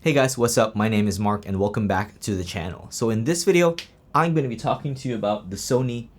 Hey guys, what's up? My name is Mark and welcome back to the channel. So in this video, I'm going to be talking to you about the Sony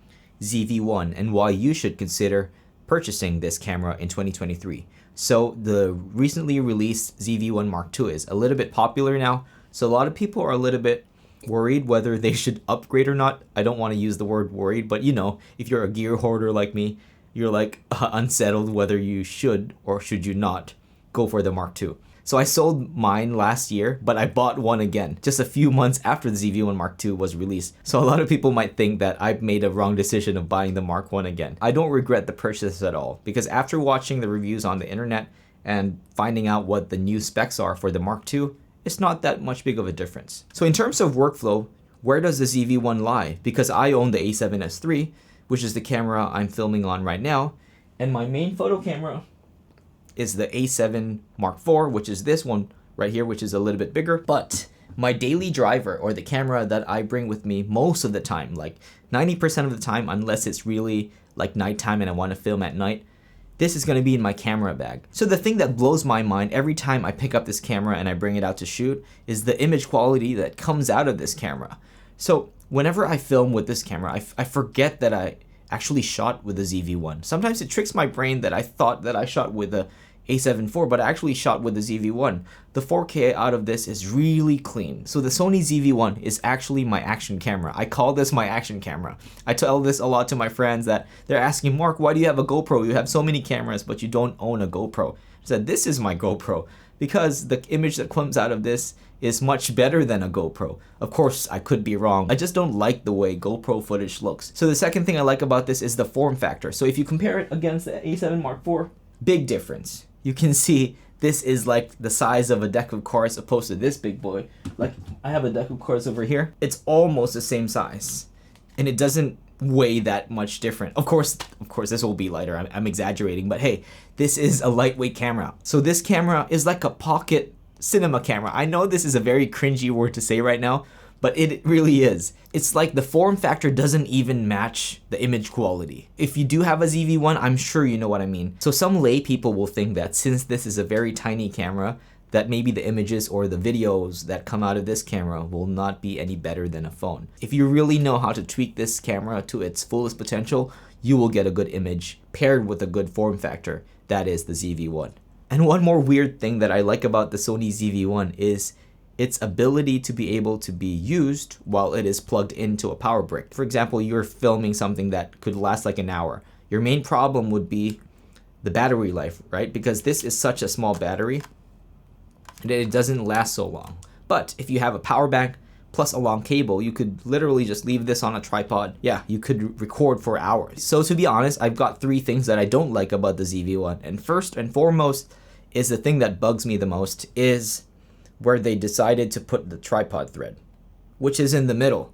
ZV1 and why you should consider purchasing this camera in 2023. So the recently released ZV1 Mark II is a little bit popular now, so a lot of people are a little bit worried whether they should upgrade or not. I don't want to use the word worried, but you know, if you're a gear hoarder like me, you're like unsettled whether you should or should you not go for the Mark II. So I sold mine last year, but I bought one again just a few months after the ZV1 Mark II was released. So a lot of people might think that I've made a wrong decision of buying the Mark I again. I don't regret the purchase at all, because after watching the reviews on the internet and finding out what the new specs are for the Mark II, it's not that much big of a difference. So in terms of workflow, where does the ZV1 lie? Because I own the A7S III, which is the camera I'm filming on right now, and my main photo camera is the A7 Mark IV, which is this one right here, which is a little bit bigger. But my daily driver, or the camera that I bring with me most of the time, like 90% of the time, unless it's really like nighttime and I want to film at night, this is going to be in my camera bag. So the thing that blows my mind every time I pick up this camera and I bring it out to shoot is the image quality that comes out of this camera. So whenever I film with this camera, I forget that I actually shot with the ZV1. Sometimes it tricks my brain that I thought that I shot with the A7 IV, but I actually shot with the ZV1. The 4K out of this is really clean. So the Sony ZV1 is actually my action camera. I call this my action camera. I tell this a lot to my friends that they're asking, Mark, why do you have a GoPro? You have so many cameras, but you don't own a GoPro. I said, this is my GoPro, because the image that comes out of this is much better than a GoPro. Of course, I could be wrong. I just don't like the way GoPro footage looks. So the second thing I like about this is the form factor. So if you compare it against the A7 Mark IV, big difference. You can see this is like the size of a deck of cards opposed to this big boy. Like I have a deck of cards over here. It's almost the same size and it doesn't weigh that much different. Of course this will be lighter. I'm exaggerating, but hey, this is a lightweight camera. So this camera is like a pocket cinema camera. I know this is a very cringy word to say right now, but it really is. It's like the form factor doesn't even match the image quality. If you do have a ZV1, I'm sure you know what I mean. So some lay people will think that since this is a very tiny camera, that maybe the images or the videos that come out of this camera will not be any better than a phone. If you really know how to tweak this camera to its fullest potential, you will get a good image paired with a good form factor. That is the ZV1. And one more weird thing that I like about the Sony ZV1 is its ability to be able to be used while it is plugged into a power brick. For example, you're filming something that could last like an hour. Your main problem would be the battery life, right? Because this is such a small battery that it doesn't last so long. But if you have a power bank plus a long cable, you could literally just leave this on a tripod. Yeah, you could record for hours. So to be honest, I've got three things that I don't like about the ZV1. And first and foremost is the thing that bugs me the most is where they decided to put the tripod thread, which is in the middle,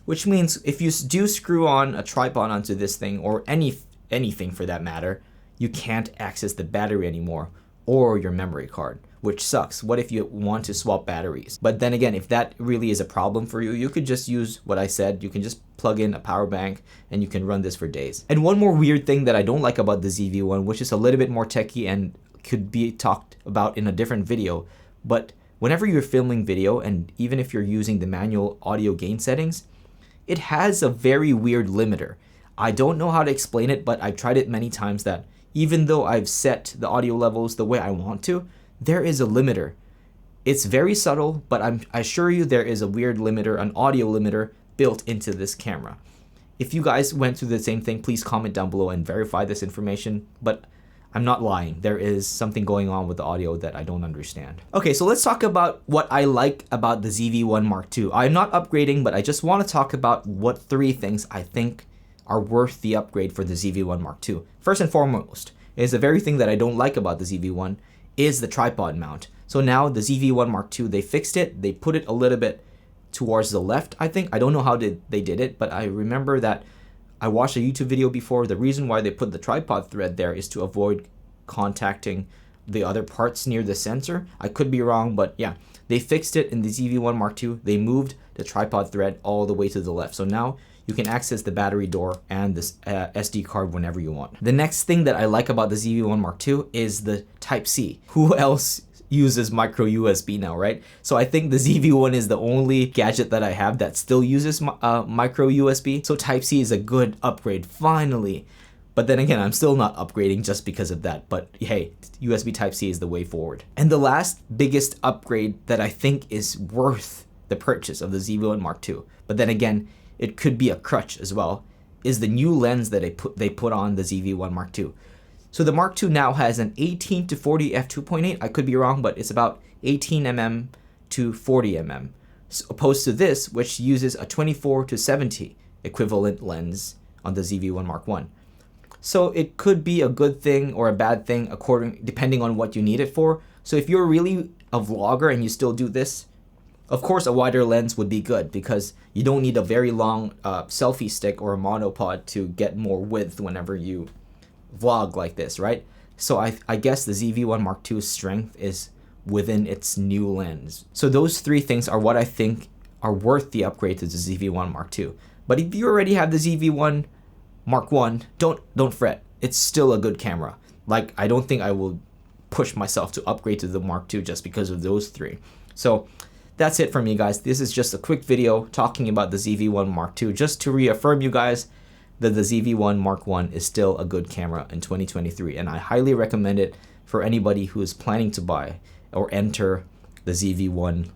which means if you do screw on a tripod onto this thing, or anything for that matter, you can't access the battery anymore or your memory card, which sucks. What if you want to swap batteries? But then again, if that really is a problem for you, you could just use what I said. You can just plug in a power bank and you can run this for days. And one more weird thing that I don't like about the ZV1, which is a little bit more techie and could be talked about in a different video, but whenever you're filming video, and even if you're using the manual audio gain settings, it has a very weird limiter. I don't know how to explain it, but I've tried it many times that even though I've set the audio levels the way I want to, there is a limiter. It's very subtle, but I assure you there is a weird limiter, an audio limiter built into this camera. If you guys went through the same thing, please comment down below and verify this information, but I'm not lying. There is something going on with the audio that I don't understand. Okay, so let's talk about what I like about the ZV1 Mark II. I'm not upgrading, but I just want to talk about what three things I think are worth the upgrade for the ZV1 Mark II. First and foremost is the very thing that I don't like about the ZV1 is the tripod mount. So now the ZV1 Mark II, they fixed it. They put it a little bit towards the left, I think. I don't know how they did it, but I remember that I watched a YouTube video before. The reason why they put the tripod thread there is to avoid contacting the other parts near the sensor. I could be wrong, but yeah, they fixed it in the ZV1 Mark II. They moved the tripod thread all the way to the left. So now you can access the battery door and this SD card whenever you want. The next thing that I like about the ZV1 Mark II is the Type-C. Who else uses micro USB now, right? So I think the ZV1 is the only gadget that I have that still uses micro USB. So Type-C is a good upgrade, finally. But then again, I'm still not upgrading just because of that. But hey, USB Type-C is the way forward. And the last biggest upgrade that I think is worth the purchase of the ZV1 Mark II, but then again, it could be a crutch as well, is the new lens that they put on the ZV1 Mark II. So the Mark II now has an 18 to 40 f2.8. I could be wrong, but it's about 18 mm to 40 mm, opposed to this, which uses a 24 to 70 equivalent lens on the ZV1 Mark I. So it could be a good thing or a bad thing depending on what you need it for. So if you're really a vlogger and you still do this, of course a wider lens would be good because you don't need a very long selfie stick or a monopod to get more width whenever you vlog like this, right? So I guess the ZV1 Mark II's strength is within its new lens. So those three things are what I think are worth the upgrade to the ZV1 Mark II. But if you already have the ZV1 Mark I, don't fret. It's still a good camera. Like, I don't think I will push myself to upgrade to the Mark II just because of those three. So that's it from me, guys. This is just a quick video talking about the ZV1 Mark II, just to reaffirm you guys that the ZV1 Mark I is still a good camera in 2023, and I highly recommend it for anybody who is planning to buy or enter the ZV1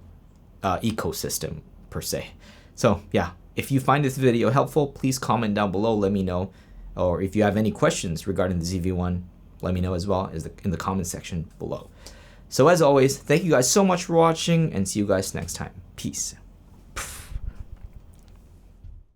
ecosystem per se. So yeah, if you find this video helpful, please comment down below, let me know. Or if you have any questions regarding the ZV1, let me know as well in the comment section below. So as always, thank you guys so much for watching, and see you guys next time. Peace.